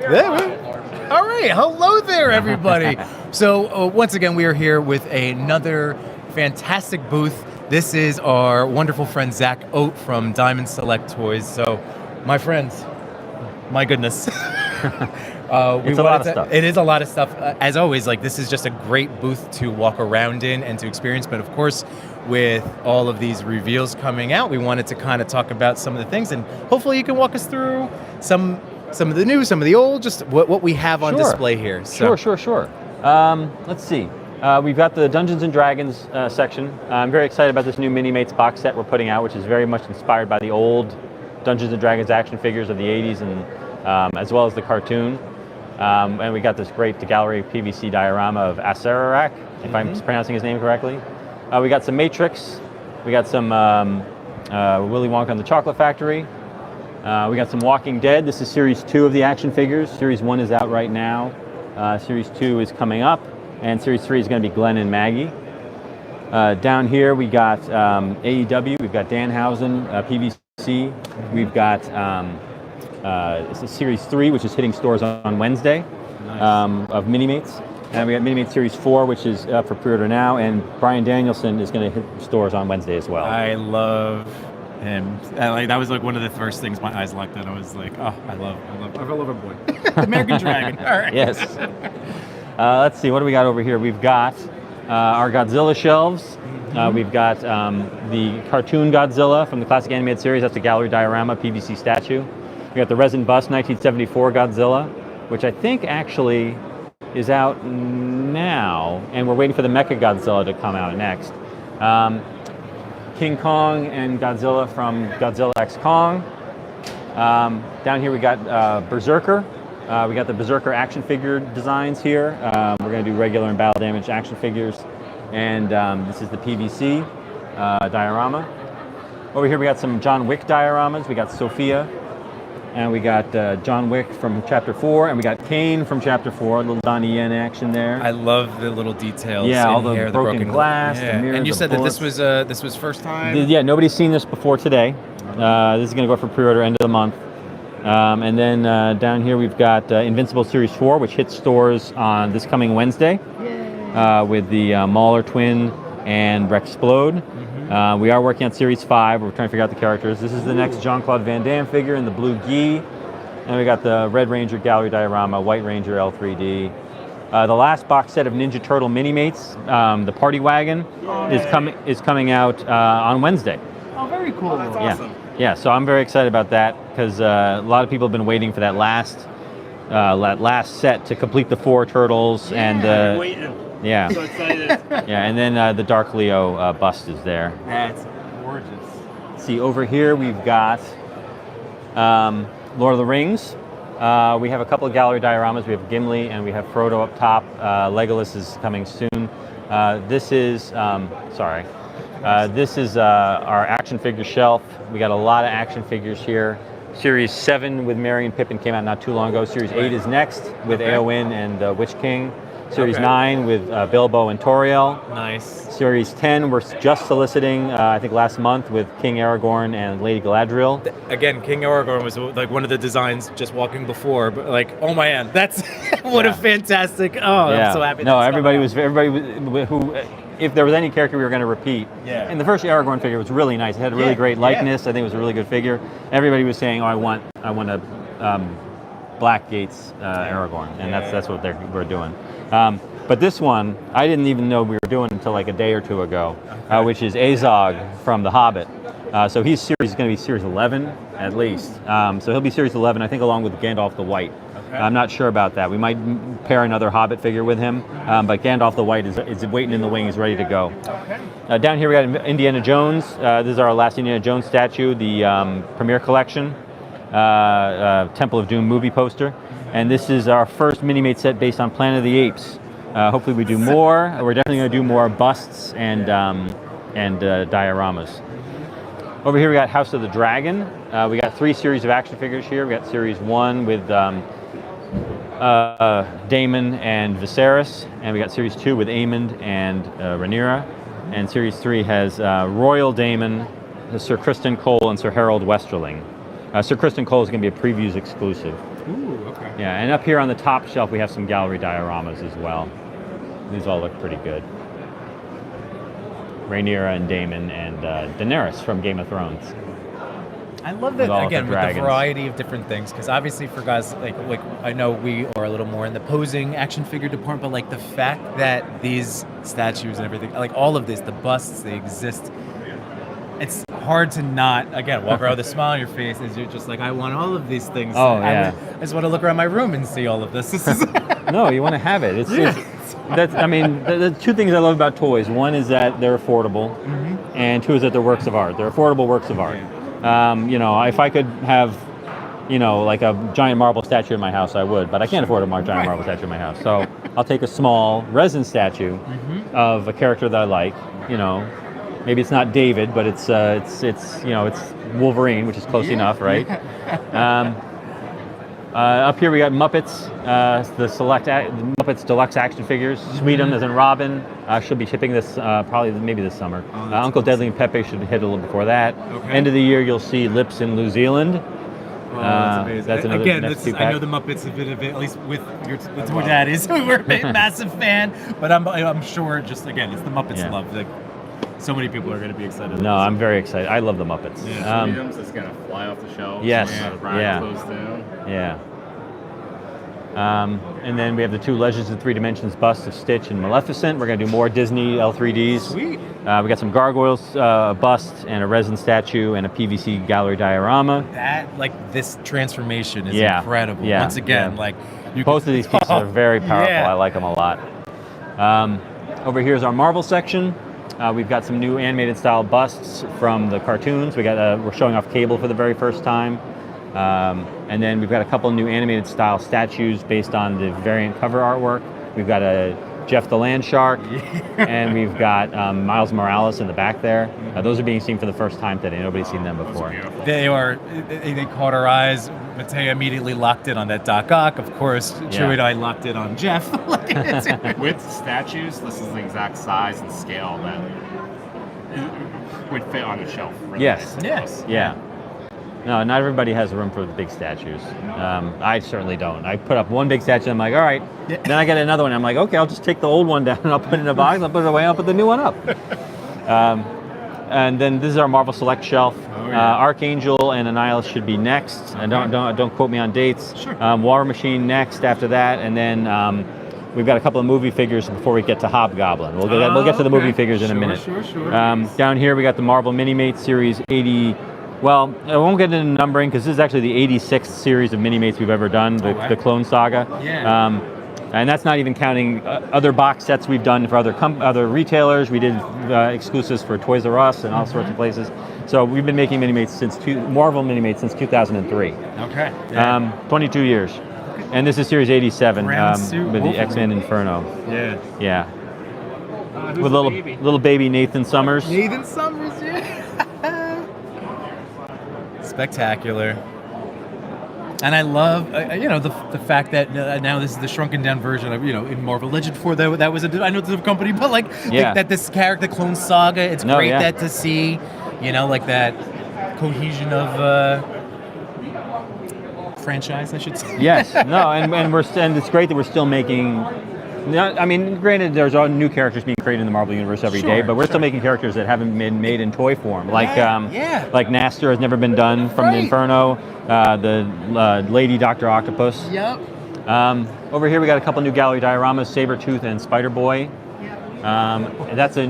All right, hello there, everybody. So once again, we are here with another fantastic booth. This is our wonderful friend Zach Oat from Diamond Select Toys. So, my friends, my goodness. It's a lot of stuff. It is a lot of stuff. As always, like this is just a great booth to walk around in and to experience. But of course, with all of these reveals coming out, we wanted to kind of talk about some of the things, and hopefully you can walk us through some of the new, some of the old, just what we have on display here. So. Sure. Let's see. We've got the Dungeons & Dragons section. I'm very excited about this new Mini-Mates box set we're putting out, which is very much inspired by the old Dungeons & Dragons action figures of the 80s, and as well as the cartoon. And we got this great gallery PVC diorama of Acererak, if I'm pronouncing his name correctly. We got some Matrix. We got some Willy Wonka and the Chocolate Factory. We got some Walking Dead. This is Series 2 of the action figures. Series 1 is out right now. Series 2 is coming up. And Series 3 is going to be Glenn and Maggie. Down here we got AEW. We've got Danhausen, PVC. We've got Series 3, which is hitting stores on Wednesday, of Mini-Mates. And we got Mini-Mates Series 4, which is up for pre-order now. And Brian Danielson is going to hit stores on Wednesday as well. I love him. That was like one of the first things my eyes locked at. I was like, oh, I love a boy. American Dragon. All right. Yes. Let's see, what do we got over here? We've got our Godzilla shelves. We've got the cartoon Godzilla from the classic animated series. That's a gallery diorama, PVC statue. We got the resin bust 1974 Godzilla, which I think actually is out now, and we're waiting for the Mecha Godzilla to come out next. King Kong and Godzilla from Godzilla X Kong. Down here we got Berserker. We got the Berserker action figure designs here. We're going to do regular and battle damage action figures. And this is the PVC diorama. Over here we got some John Wick dioramas. We got Sophia. And we got John Wick from Chapter 4. And we got Kane from Chapter 4. A little Donnie Yen action there. I love the little details. Yeah, in all the here, broken glass, the mirrors, and you said bullets. that this was first time? Yeah, nobody's seen this before today. This is going to go for pre-order end of the month. And then down here we've got Invincible Series 4, which hits stores on this coming Wednesday with the Mauler twin and Rexplode. We are working on Series 5. We're trying to figure out the characters. This is the next Jean-Claude Van Damme figure in the blue gi. And we got the Red Ranger gallery diorama, White Ranger L3D. The last box set of Ninja Turtle Mini-Mates, the Party Wagon, is coming out on Wednesday. Oh, very cool. That's awesome. Yeah, so I'm very excited about that because a lot of people have been waiting for that last set to complete the 4 turtles. I've been waiting. Yeah. I'm so excited. Yeah, and then the Dark Leo bust is there. That's gorgeous. See, over here we've got Lord of the Rings. We have a couple of gallery dioramas. We have Gimli and we have Frodo up top. Legolas is coming soon. This is our action figure shelf. We got a lot of action figures here. Series 7 with Merry and Pippin came out not too long ago. Series 8 is next with Eowyn and Witch King. Series 9 with Bilbo and Toriel. Nice. Series 10 we're just soliciting, I think last month, with King Aragorn and Lady Galadriel. Again, King Aragorn was like one of the designs just walking before, but like, oh man, that's what a fantastic! I'm so happy. No, everybody who, if there was any character we were going to repeat, and the first Aragorn figure was really nice. It had a really great likeness. I think it was a really good figure. Everybody was saying, "Oh, I want a Black Gates Aragorn," and that's what we're doing. But this one, I didn't even know we were doing until like a day or two ago, which is Azog from The Hobbit. So he's going to be Series 11 at least. So he'll be Series 11, I think, along with Gandalf the White. I'm not sure about that. We might pair another Hobbit figure with him, but Gandalf the White is waiting in the wing. He's ready to go. Down here we got Indiana Jones. This is our last Indiana Jones statue, the Premiere Collection, Temple of Doom movie poster. And this is our first Mini-Mate set based on Planet of the Apes. Hopefully we do more. We're definitely going to do more busts and dioramas. Over here we got House of the Dragon. We got 3 series of action figures here. We got Series 1 with Daemon and Viserys, and we got Series 2 with Aemond and Rhaenyra. And Series 3 has Royal Daemon, Sir Criston Cole, and Sir Harold Westerling. Sir Criston Cole is going to be a previews exclusive. Ooh, okay. Yeah, and up here on the top shelf we have some gallery dioramas as well. These all look pretty good. Rhaenyra and Daemon and Daenerys from Game of Thrones. I love that, With again, the with the dragons. variety of different things, because obviously for guys, like I know we are a little more in the posing action figure department, but like the fact that these statues and everything, like all of this, the busts, they exist, it's hard to not, again, walk around with a smile on your face as you're just like, I want all of these things. Oh, yeah. I just want to look around my room and see all of this. This is No, you want to have it. That's, I mean, the two things I love about toys. One is that they're affordable, and two is that they're works of art. They're affordable works of art. You know, if I could have, you know, like a giant marble statue in my house, I would, but I can't afford a giant marble statue in my house. So I'll take a small resin statue of a character that I like. You know, maybe it's not David, but it's you know, it's Wolverine, which is close enough, right? Up here we got Muppets, the Muppets Deluxe action figures. Sweet'em as in Robin. Should be shipping this probably maybe this summer. Uncle Deadly and Pepe should hit a little before that. Okay. End of the year you'll see Lips in New Zealand. Oh, that's amazing. That's another Again, next I know the Muppets a bit of it, at least with your toy daddies. We're a massive fan, but I'm sure just, again, it's the Muppets love. Like, so many people are going to be excited. No, I'm very excited. I love the Muppets. Yeah, Sweetums is going to fly off the shelf. Yes, Close down. Yeah. And then we have the two Legends in 3 Dimensions busts of Stitch and Maleficent. We're going to do more Disney L3Ds. Sweet. We got some gargoyles bust and a resin statue and a PVC gallery diorama. That, like, this transformation is incredible. Yeah. Once again, Yeah. like, Both of these pieces are very powerful. I like them a lot. Over here is our Marvel section. We've got some new animated style busts from the cartoons. We're showing off Cable for the very first time. And then we've got a couple new animated style statues based on the variant cover artwork. We've got a Jeff the Land Shark, and we've got Miles Morales in the back there. Those are being seen for the first time today. Nobody's seen them before. They caught our eyes. Mattea immediately locked in on that Doc Ock. Of course, Chewie and I locked in on Jeff. With statues, this is the exact size and scale that would fit on the shelf. Really Yes. nice. Yes. Yeah. No, not everybody has room for the big statues. I certainly don't. I put up one big statue, and I'm like, all right. Then I get another one. I'm like, okay, I'll just take the old one down, and I'll put it in a box, I'll put it away, I'll put the new one up. And then this is our Marvel Select shelf. Archangel and Annihilus should be next. And don't quote me on dates. Sure. War Machine next after that, and then we've got a couple of movie figures before we get to Hobgoblin. We'll get to the movie figures in a minute. Sure. Down here we got the Marvel Mini-Mates Series 80. Well, I won't get into numbering because this is actually the 86th series of Mini-Mates we've ever done, the Clone Saga. Yeah. And that's not even counting other box sets we've done for other retailers. We did exclusives for Toys R Us and all sorts of places. So we've been making Mini-Mates Marvel Mini-Mates since 2003. Okay. 22 years. And this is Series 87 with the X-Men Inferno. Yeah. Yeah. Who's With little baby Nathan Summers. Nathan Summers, yeah. Spectacular. And I love, the fact that now this is the shrunken down version of, in Marvel Legend. Before that was I know it's a company, but that this character, Clone Saga, it's great that to see, like that cohesion of franchise, I should say. Yes, no, and it's great that we're still making. I mean, granted, there's all new characters being created in the Marvel Universe every day, but we're still making characters that haven't been made in toy form. Like Nastor has never been done from the Inferno, the Lady Dr. Octopus. Yep. Over here we got a couple new gallery dioramas, Sabretooth and Spider-Boy. That's a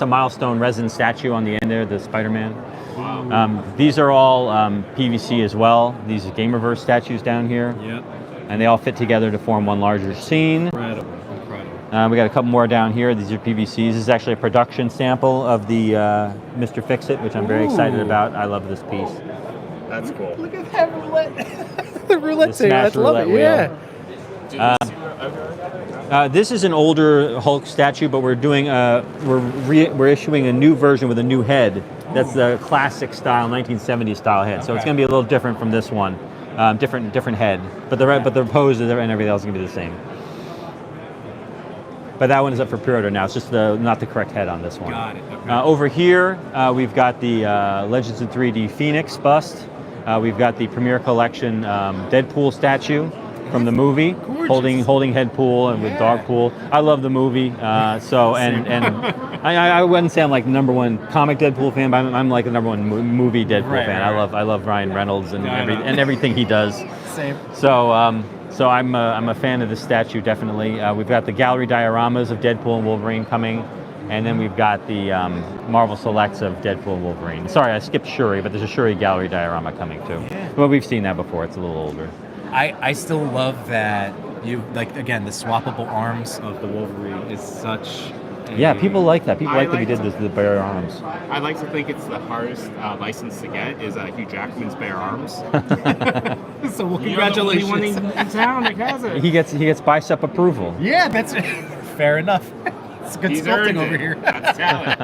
milestone resin statue on the end there, the Spider-Man. Wow. These are all PVC as well. These are Gamerverse statues down here. Yep. And they all fit together to form one larger scene. Incredible. We got a couple more down here. These are PVCs. This is actually a production sample of the Mr. Fix-It, which I'm very excited about. I love this piece. That's cool. Look at that roulette. The roulette The smash roulette wheel. Yeah. This is an older Hulk statue, but we're doing we're issuing a new version with a new head. That's the classic style, 1970s style head. So it's going to be a little different from this one. Different head, but the pose and everything else is going to be the same. But that one is up for pre-order now. It's just not the correct head on this one. Got it. Okay. Over here, we've got the Legends in 3D Phoenix bust. We've got the Premier Collection Deadpool statue. from the movie, Gorgeous. holding Headpool and with Dogpool. I love the movie, so and I wouldn't say I'm like number one comic Deadpool fan, but I'm like the number one movie Deadpool fan. Right. I love Ryan Reynolds and everything he does. Same. So I'm a fan of this statue, definitely. We've got the gallery dioramas of Deadpool and Wolverine coming, and then we've got the Marvel Selects of Deadpool and Wolverine. Sorry, I skipped Shuri, but there's a Shuri gallery diorama coming too. Yeah. Well, we've seen that before. It's a little older. I still love that you like again the swappable arms of the Wolverine is such. Yeah, people like that. People I like that we like did this, the bare arms. I like to think it's the hardest license to get is Hugh Jackman's bare arms. So well, You're the only one in town that has it. He gets bicep approval. Yeah, that's fair enough. It's good He's sculpting earned over it. here. That's talent.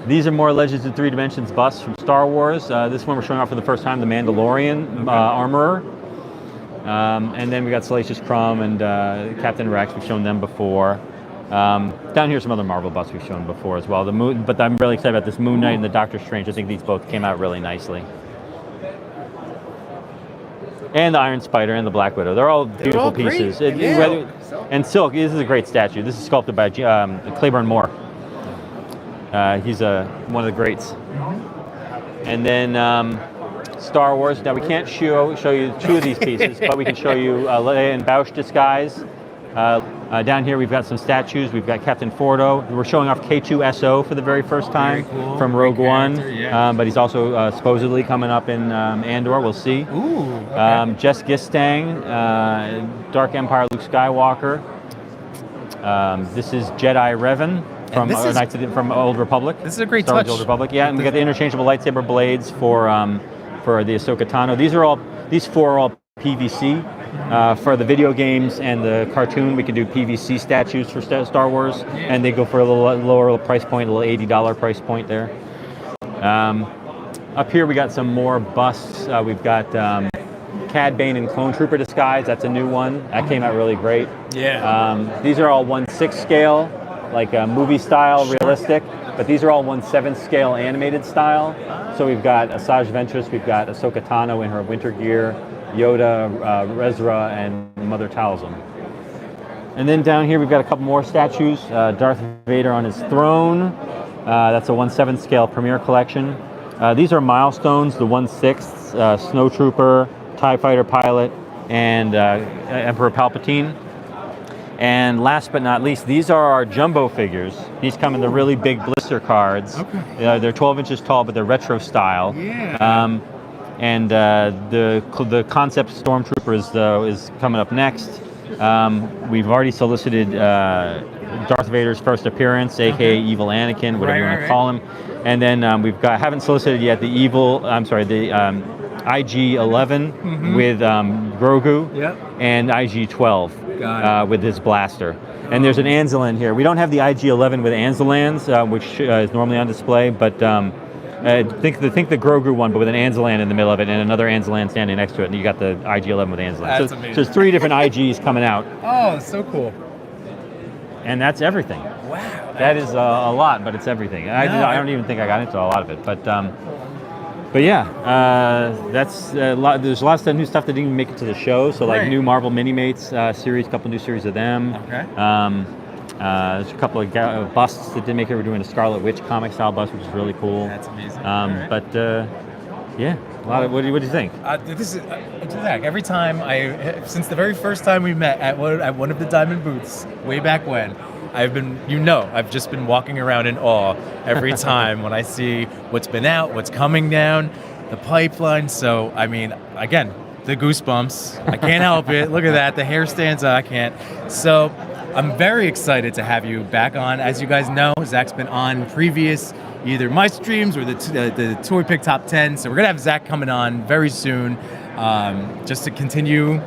These are more Legends in 3 Dimensions busts from Star Wars. This one we're showing off for the first time, the Mandalorian Armorer. And then we got Salacious Crumb and Captain Rex. We've shown them before. Down here, some other Marvel busts we've shown before as well. But I'm really excited about this Moon Knight and the Doctor Strange. I think these both came out really nicely. And the Iron Spider and the Black Widow. They're all beautiful all great. pieces. Yeah. And Silk, this is a great statue. This is sculpted by Claiborne Moore. He's one of the greats. And then Star Wars. Now we can't show you 2 of these pieces, but we can show you Leia in Bausch disguise. Down here we've got some statues. We've got Captain Fordo. We're showing off K2SO for the very first time from Rogue One. Yeah. But he's also supposedly coming up in Andor. We'll see. Ooh. Okay. Jess Gistang, Dark Empire Luke Skywalker. This is Jedi Revan from Old Republic. This is a great Star Wars touch. Old Republic. Yeah, and we got the interchangeable lightsaber blades for the Ahsoka Tano. These 4 are all PVC. For the video games and the cartoon, we can do PVC statues for Star Wars, and they go for a little lower price point, a little $80 price point there. Up here we got some more busts. We've got Cad Bane and Clone Trooper disguise. That's a new one. That came out really great. Yeah. These are all 1/6 scale, like movie style, realistic. But these are all 1/7 scale animated style. So we've got Asajj Ventress, we've got Ahsoka Tano in her winter gear, Yoda, Rezra, and Mother Talzin. And then down here we've got a couple more statues. Darth Vader on his throne. That's a 1/7 scale premiere collection. These are milestones, the 1/6 Snowtrooper, TIE Fighter pilot, and Emperor Palpatine. And last but not least, these are our jumbo figures. These come in the really big blister cards. Okay. They're 12 inches tall, but they're retro style. Yeah. And the concept Stormtrooper is coming up next. We've already solicited Darth Vader's first appearance, aka Evil Anakin, whatever you want to call him. And then haven't solicited yet the IG-11 with Grogu and IG-12 with his blaster. And there's an Anzelin here. We don't have the IG-11 with Anzelans, which is normally on display, but think the Grogu one, but with an Anzelan in the middle of it and another Anzelan standing next to it, and you got the IG-11 with Anzelan. That's so amazing. there's 3 different IGs coming out. Oh, so cool. And that's everything. Wow. That is a lot, but it's everything. I don't even think I got into a lot of it, but yeah, that's a lot. There's a lot of new stuff that didn't even make it to the show. So like new Marvel Mini-Mates series, a couple new series of them. Okay. There's a couple of busts that didn't make it. We're doing a Scarlet Witch comic style bust, which is really cool. That's amazing. But yeah, a lot of. What do you think? This is Zach. Every time since the very first time we met at one of the Diamond booths way back when, I've just been walking around in awe every time when I see what's been out, what's coming down, the pipeline. So, I mean, again, the goosebumps. I can't help it. Look at that. The hair stands up. I can't. So, I'm very excited to have you back on. As you guys know, Zach's been on previous either my streams or the ToyPic Top 10. So, we're going to have Zach coming on very soon just to continue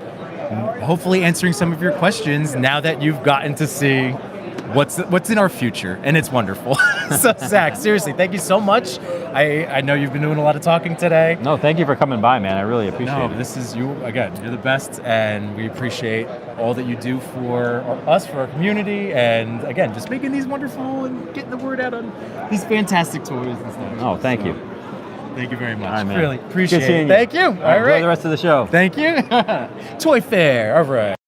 hopefully answering some of your questions now that you've gotten to see what's in our future, and it's wonderful. So Zach, seriously, thank you so much. I know you've been doing a lot of talking today. No, thank you for coming by, man. I really appreciate it. This is you again. You're the best, and we appreciate all that you do for us, for our community, and again, just making these wonderful and getting the word out on these fantastic toys and stuff. Oh, thank you. Thank you very much. All right, man. Really appreciate Good seeing it. you. Thank you. All Enjoy right. the rest of the show. Thank you. Toy Fair. All right.